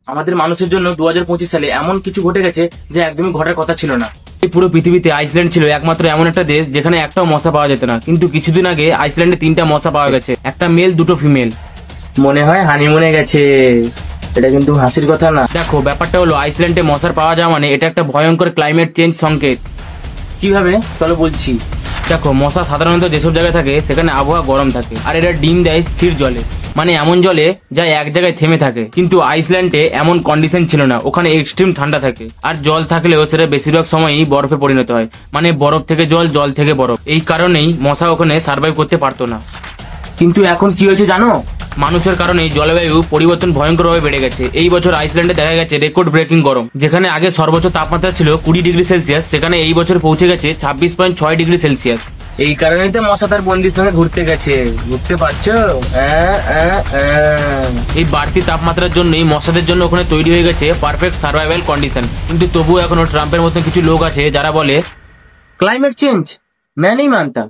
আমাদের মানুষের জন্য 2025 সালে এমন কিছু ঘটে গেছে যে একদমই ঘটার কথা ছিল না। এই পুরো পৃথিবীতে আইসল্যান্ড ছিল একমাত্র এমন একটা দেশ যেখানে একটাও মশা পাওয়া যেত না, কিন্তু কিছুদিন আগে আইসল্যান্ডে 3টা মশা পাওয়া গেছে, একটা মেল 2টো ফিমেল। মনে হয় হানিমুনে গেছে, এটা কিন্তু হাসির কথা না। দেখো ব্যাপারটা হলো আইসল্যান্ডে মশার পাওয়া যাওয়া মানে এটা একটা ভয়ঙ্কর ক্লাইমেট চেঞ্জ সংকেত। কিভাবে চলো বলছি। দেখো মশা সাধারণত যেসব জায়গায় থাকে সেখানে আবহাওয়া গরম থাকে, আর এটা ডিম দেয় স্থির জলে, মানে এমন জলে যা এক জায়গায় থেমে থাকে। কিন্তু আইসল্যান্ডে এমন কন্ডিশন ছিল না, ওখানে এক্সট্রিম ঠান্ডা থাকে, আর জল থাকলেও সেটা বেশিরভাগ সময়ই বরফে পরিণত হয়, মানে বরফ থেকে জল, জল থেকে বরফ। এই কারণেই মশা ওখানে সার্ভাইভ করতে পারতো না। কিন্তু এখন কি হয়েছে জানো, মানুষের কারণে জলবায়ু পরিবর্তন ভয়ঙ্করভাবে বেড়ে গেছে। এই বছর আইসল্যান্ডে দেখা গেছে রেকর্ড ব্রেকিং গরম। যেখানে আগে সর্বোচ্চ তাপমাত্রা ছিল 20 ডিগ্রি সেলসিয়াস, সেখানে এই বছর পৌঁছে গেছে 26.6 ডিগ্রি সেলসিয়াস। এই কারণেই তো মশা তার বন্দির সঙ্গে ঘুরতে গেছে, বুঝতে পারছো? এই বাড়তি তাপমাত্রার জন্যই মশাদের জন্য ওখানে তৈরি হয়ে গেছে পারফেক্ট সার্ভাইভাল কন্ডিশন। কিন্তু তবুও এখনো ট্রাম্পের মতো কিছু লোক আছে যারা বলে ক্লাইমেট চেঞ্জ मैं नहीं मानता।